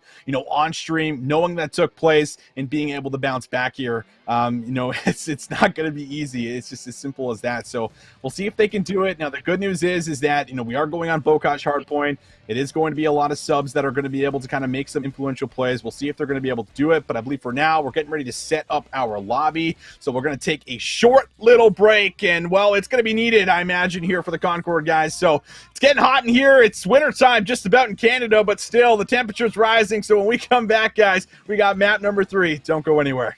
on stream, knowing that took place and being able to bounce back here. It's not going to be easy. It's just as simple as that. So we'll see if they can do it. Now, the good news is that, we are going on Bocage hardpoint. It is going to be a lot of subs that are going to be able to kind of make some influential potential plays. We'll see if they're going to be able to do it, but I believe for now, we're getting ready to set up our lobby. So we're going to take a short little break, and, well, it's going to be needed, I imagine, here for the Concord guys. So it's getting hot in here. It's wintertime just about in Canada, but still, the temperature's rising. So when we come back, guys, we got map number 3. Don't go anywhere.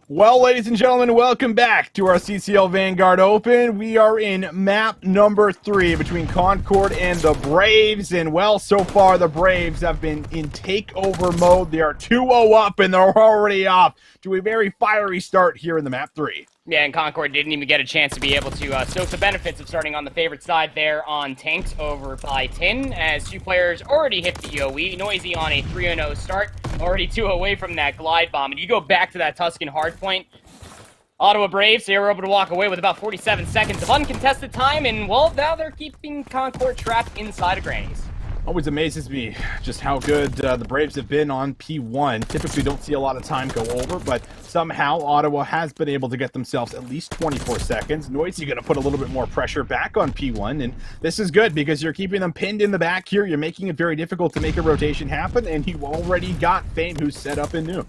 Well, ladies and gentlemen, welcome back to our CCL Vanguard Open. We are in map number 3 between Concord and the Braves. And, well, so far the Braves have been in takeover mode. They are 2-0 up, and they're already off to a very fiery start here in the map 3.
Yeah, and Concord didn't even get a chance to be able to soak the benefits of starting on the favorite side there on tanks over by Tin, as 2 players already hit the OE. Noisy on a 3-0 start, already 2 away from that glide bomb. And you go back to that Tuscan hardpoint, Ottawa Braves, they were able to walk away with about 47 seconds of uncontested time, and, well, now they're keeping Concord trapped inside of Granny's.
Always amazes me just how good the Braves have been on P1. Typically don't see a lot of time go over, but somehow Ottawa has been able to get themselves at least 24 seconds. Noisy going to put a little bit more pressure back on P1, and this is good because you're keeping them pinned in the back here. You're making it very difficult to make a rotation happen, and you already got Fame, who's set up in new.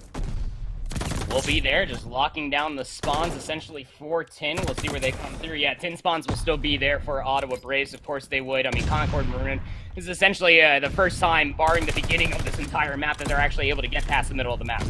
We'll be there, just locking down the spawns essentially for Tin. We'll see where they come through. Yeah, Tin spawns will still be there for Ottawa Braves. Of course they would. I mean, Concord Maroon is essentially the first time, barring the beginning of this entire map, that they're actually able to get past the middle of the map.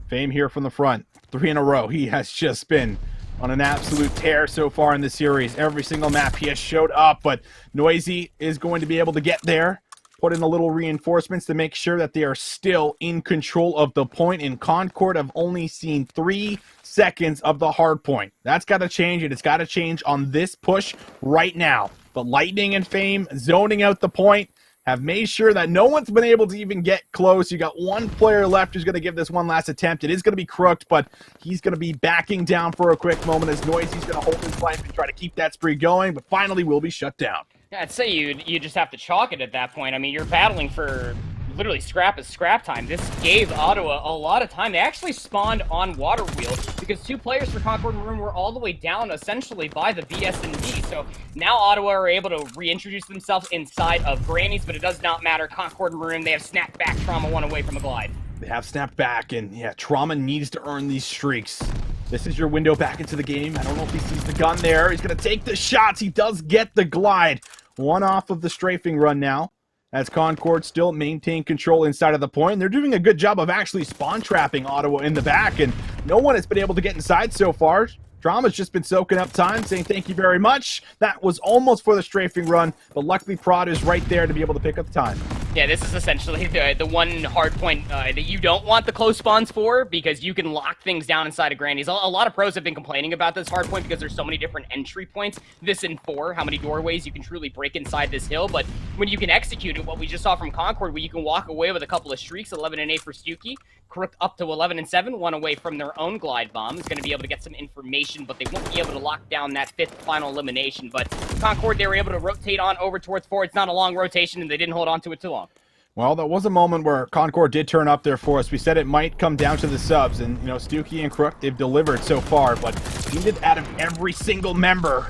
Fame here from the front. 3 in a row. He has just been on an absolute tear so far in the series. Every single map he has showed up, but Noisy is going to be able to get there. Put in a little reinforcements to make sure that they are still in control of the point. In Concord, I've only seen 3 seconds of the hard point. That's got to change, and it's got to change on this push right now. But Lightning and Fame zoning out the point have made sure that no one's been able to even get close. You got 1 player left who's going to give this one last attempt. It is going to be Crooked, but he's going to be backing down for a quick moment as Noisy's going to hold his life and try to keep that spree going, but finally will be shut down.
Yeah, I'd say you just have to chalk it at that point. I mean, you're battling for literally scrap time. This gave Ottawa a lot of time. They actually spawned on Water Wheel because 2 players for Concord Maroon were all the way down essentially by the BS&D. So now Ottawa are able to reintroduce themselves inside of Granny's, but it does not matter. Concord Maroon, they have snapped back. Trauma 1 away from a glide.
They have snapped back, and yeah, Trauma needs to earn these streaks. This is your window back into the game. I don't know if he sees the gun there. He's going to take the shots. He does get the glide. 1 off of the strafing run now, as Concord still maintain control inside of the point. And they're doing a good job of actually spawn trapping Ottawa in the back, and no one has been able to get inside so far. Drama's just been soaking up time, saying thank you very much. That was almost for the strafing run, but luckily Prod is right there to be able to pick up the time.
Yeah, this is essentially the one hard point that you don't want the close spawns for, because you can lock things down inside of Granny's. A lot of pros have been complaining about this hard point because there's so many different entry points. This in 4, how many doorways you can truly break inside this hill, but when you can execute it, what we just saw from Concord, where you can walk away with a couple of streaks, 11 and 8 for Stuckey, Crook up to 11 and 7, 1 away from their own glide bomb, is going to be able to get some information, but they won't be able to lock down that 5th final elimination. But Concord, they were able to rotate on over towards 4. It's not a long rotation, and they didn't hold on to it too long.
Well, there was a moment where Concord did turn up there for us. We said it might come down to the subs, and, you know, Stuckey and Crook, they've delivered so far, but needed out of every single member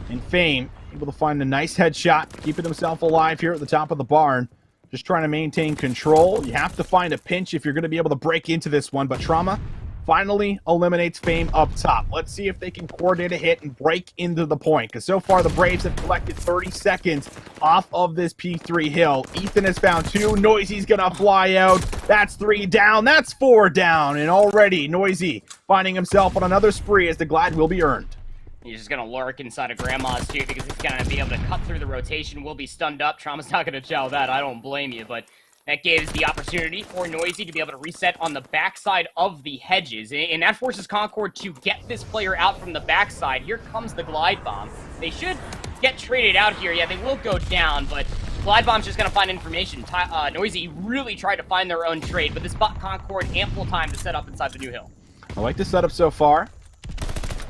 in Fame, able to find a nice headshot, keeping himself alive here at the top of the barn. Just trying to maintain control. You have to find a pinch if you're going to be able to break into this one, but Trauma finally eliminates Fame up top. Let's see if they can coordinate a hit and break into the point, because so far the Braves have collected 30 seconds off of this P3 hill. Ethan has found 2. Noisy's going to fly out. That's 3 down. That's 4 down. And already Noisy finding himself on another spree as the glide will be earned.
He's just going to lurk inside of Grandma's, too, because he's going to be able to cut through the rotation. Will be stunned up. Trauma's not going to chow that. I don't blame you, but that gives the opportunity for Noisy to be able to reset on the backside of the hedges, and that forces Concord to get this player out from the backside. Here comes the glide bomb. They should get traded out here. Yeah, they will go down, but glide bomb's just going to find information. Noisy really tried to find their own trade, but this bought Concord ample time to set up inside the new hill.
I like the setup so far.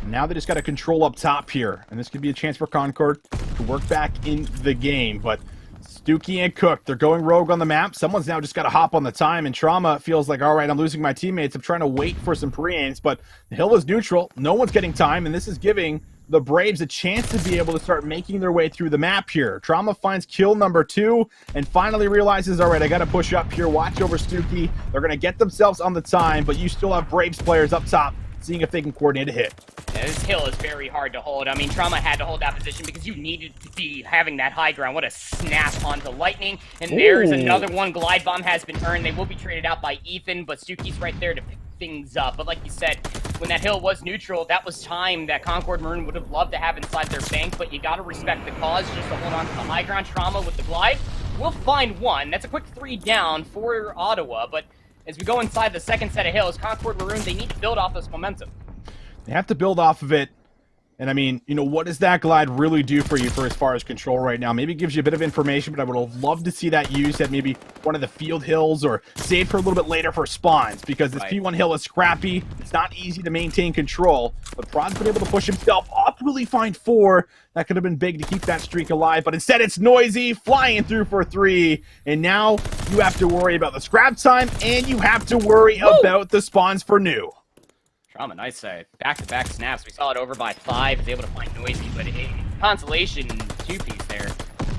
Now they just got to control up top here, and this could be a chance for Concord to work back in the game, but Stuckey and Cook, they're going rogue on the map. Someone's now just got to hop on the time, and Trauma feels like, all right, I'm losing my teammates. I'm trying to wait for some pre-aims, but the hill is neutral. No one's getting time, and this is giving the Braves a chance to be able to start making their way through the map here. Trauma finds kill number 2 and finally realizes, all right, I got to push up here, watch over Stuckey. They're going to get themselves on the time, but you still have Braves players up top seeing if they can coordinate a hit.
Yeah, this hill is very hard to hold. I mean, Trauma had to hold that position because you needed to be having that high ground. What a snap onto Lightning. And there's another one. Glide Bomb has been earned. They will be traded out by Ethan, but Stuckey's right there to pick things up. But like you said, when that hill was neutral, that was time that Concord Maroon would have loved to have inside their bank, but you got to respect the cause just to hold on to the high ground. Trauma with the glide will find one. That's a quick 3 down for Ottawa, but as we go inside the second set of hills, Concord Maroon, they need to build off this momentum.
They have to build off of it. And I mean, you know, what does that glide really do for you for as far as control right now? Maybe it gives you a bit of information, but I would have loved to see that used at maybe one of the field hills or saved for a little bit later for spawns, because this P1 hill is scrappy. It's not easy to maintain control, but Prod's been able to push himself up, really find 4. That could have been big to keep that streak alive, but instead it's Noisy flying through for 3. And now you have to worry about the scrap time, and you have to worry about the spawns for new.
Trauma, nice back-to-back snaps. We saw it over by 5. Is able to find Noisy, but consolation 2-piece there.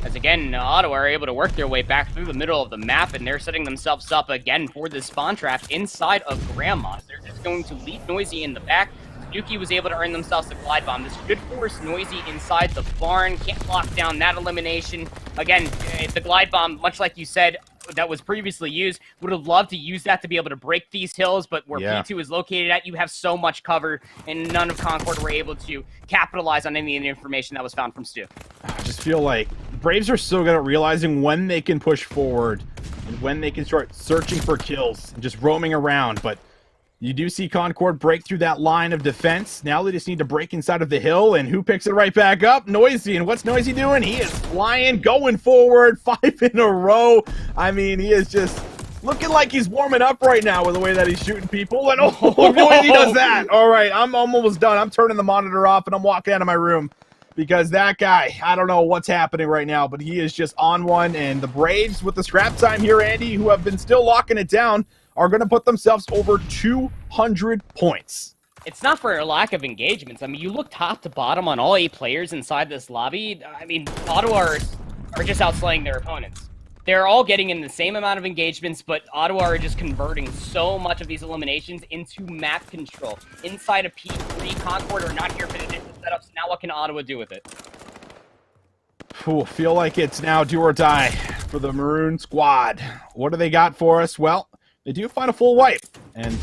As again, Ottawa are able to work their way back through the middle of the map, and they're setting themselves up again for this spawn trap inside of Grandma's. They're just going to leave Noisy in the back. Stuckey was able to earn themselves a glide bomb. This should force Noisy inside the barn. Can't lock down that elimination. Again, the glide bomb, much like you said, that was previously used, would have loved to use that to be able to break these hills, but where P2 is located at, you have so much cover, and none of Concord were able to capitalize on any of the information that was found from Stu.
I just feel like the Braves are so good at realizing when they can push forward and when they can start searching for kills and just roaming around, but you do see Concord break through that line of defense. Now they just need to break inside of the hill, and who picks it right back up? Noisy. And what's Noisy doing? He is flying, going forward, 5 in a row. I mean, he is just looking like he's warming up right now with the way that he's shooting people. And Noisy does that. All right, I'm almost done. I'm turning the monitor off, and I'm walking out of my room because that guy, I don't know what's happening right now, but he is just on one. And the Braves with the scrap time here, Andy, who have been still locking it down, are going to put themselves over 200 points.
It's not for a lack of engagements. I mean, you look top to bottom on all 8 players inside this lobby. I mean, Ottawa are just outslaying their opponents. They're all getting in the same amount of engagements, but Ottawa are just converting so much of these eliminations into map control. Inside of P3, Concord are not here for the initial setups. Now what can Ottawa do with it?
Feel like it's now do or die for the Maroon squad. What do they got for us? Well, they do find a full wipe, and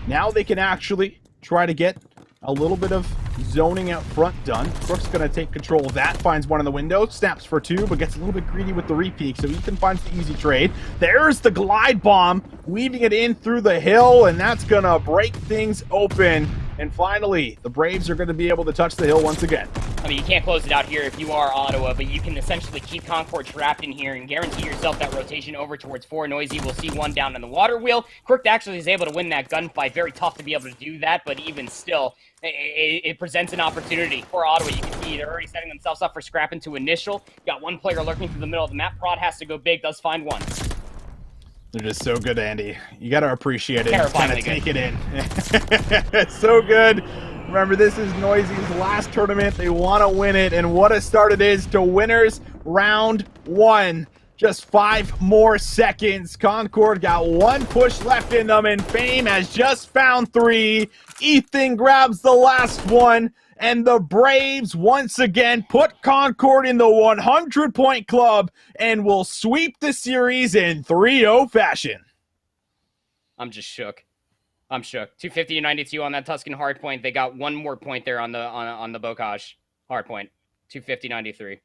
now they can actually try to get a little bit of zoning out front done. Crook's going to take control of that, finds one in the window, snaps for 2, but gets a little bit greedy with the repeak, so Ethan finds the easy trade. There's the glide bomb, weaving it in through the hill, and that's going to break things open. And finally, the Braves are going to be able to touch the hill once again.
I mean, you can't close it out here if you are Ottawa, but you can essentially keep Concord trapped in here and guarantee yourself that rotation over towards 4. Noisy will see 1 down in the water wheel. Crook actually is able to win that gunfight. Very tough to be able to do that, but even still, it presents an opportunity for Ottawa. You can see they're already setting themselves up for scrap into initial. You got 1 player lurking through the middle of the map. Prod has to go big, does find 1.
They're just so good, Andy. You got to appreciate it.
Kind
of take it in. It's so good. Remember, this is Noisy's last tournament. They want to win it, and what a start it is to winners round 1. Just 5 more seconds. Concord got 1 push left in them, and Fame has just found 3. Ethan grabs the last one, and the Braves once again put Concord in the 100-point club and will sweep the series in 3-0 fashion.
I'm just shook. I'm shook. 250-92 on that Tuscan hardpoint. They got 1 more point there on the Bocage hardpoint. 250-93.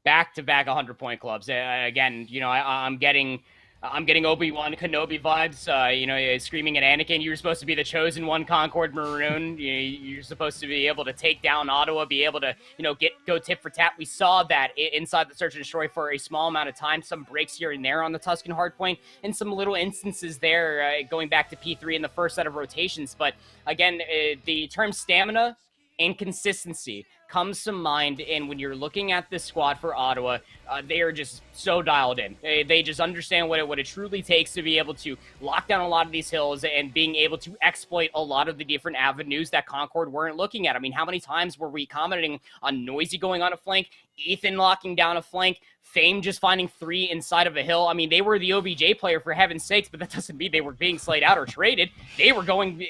Back-to-back 100-point clubs. Again, you know, I'm getting Obi-Wan Kenobi vibes. You know, screaming at Anakin, you were supposed to be the chosen one, Concord Maroon. You're supposed to be able to take down Ottawa, be able to, you know, go tip for tap. We saw that inside the Search and Destroy for a small amount of time. Some breaks here and there on the Tuscan hardpoint, and some little instances there going back to P3 in the first set of rotations. But again, the term stamina and consistency comes to mind. And when you're looking at this squad for Ottawa, they are just so dialed in. They just understand what it truly takes to be able to lock down a lot of these hills and being able to exploit a lot of the different avenues that Concord weren't looking at. I mean, how many times were we commenting on Noisy going on a flank, Ethan locking down a flank, Fame just finding 3 inside of a hill? I mean, they were the OBJ player, for heaven's sakes, but that doesn't mean they were being slayed out or traded. They were going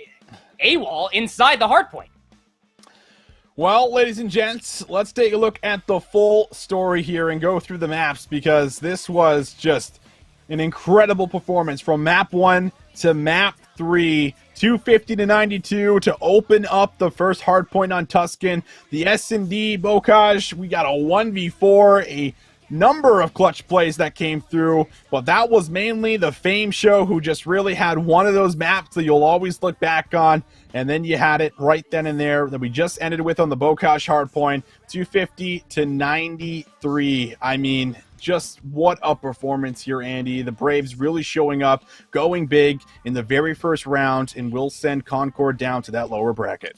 AWOL inside the hardpoint.
Well, ladies and gents, let's take a look at the full story here and go through the maps, because this was just an incredible performance from map 1 to map 3, 250 to 92 to open up the first hard point on Tuscan. The S&D Bocage, we got a 1v4, a number of clutch plays that came through, but that was mainly the Fame show, who just really had one of those maps that you'll always look back on. And then you had it right then and there that we just ended with on the Bocage hardpoint, 250 to 93. I mean, just what a performance here, Andy. The Braves really showing up, going big in the very first round, and will send Concord down to that lower bracket.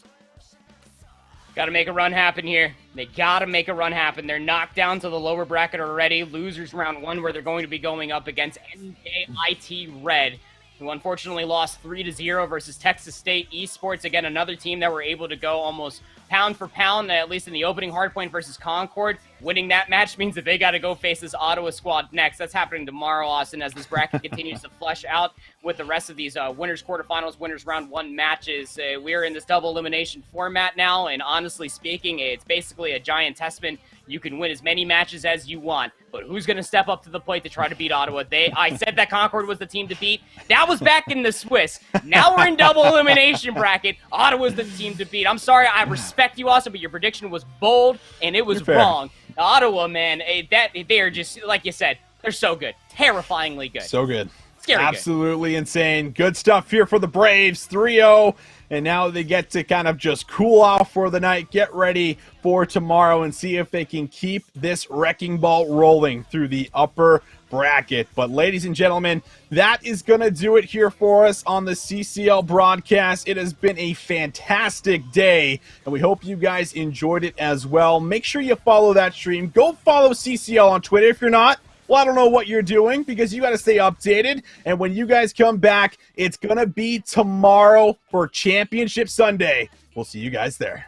Got to make a run happen here. They got to make a run happen. They're knocked down to the lower bracket already. Losers round 1, where they're going to be going up against NJIT Red, who unfortunately lost 3-0 versus Texas State Esports. Again, another team that were able to go almost pound for pound, at least in the opening hardpoint versus Concord. Winning that match means that they got to go face this Ottawa squad next. That's happening tomorrow, Austin, as this bracket continues to flesh out with the rest of these winners quarterfinals, winners round 1 matches. We're in this double elimination format now, and honestly speaking, it's basically a giant testament. You can win as many matches as you want, but who's going to step up to the plate to try to beat Ottawa? I said that Concord was the team to beat. That was back in the Swiss. Now we're in double elimination bracket. Ottawa's the team to beat. I'm sorry, I respect you, Austin, but your prediction was bold, and it was wrong. Ottawa, man, they are just, like you said, they're so good. Terrifyingly good.
So good.
Scary
Absolutely good. Insane. Good stuff here for the Braves. 3-0. And now they get to kind of just cool off for the night, get ready for tomorrow, and see if they can keep this wrecking ball rolling through the upper bracket. But ladies and gentlemen, that is going to do it here for us on the CCL broadcast. It has been a fantastic day, and we hope you guys enjoyed it as well. Make sure you follow that stream. Go follow CCL on Twitter if you're not. Well, I don't know what you're doing, because you got to stay updated. And when you guys come back, it's going to be tomorrow for Championship Sunday. We'll see you guys there.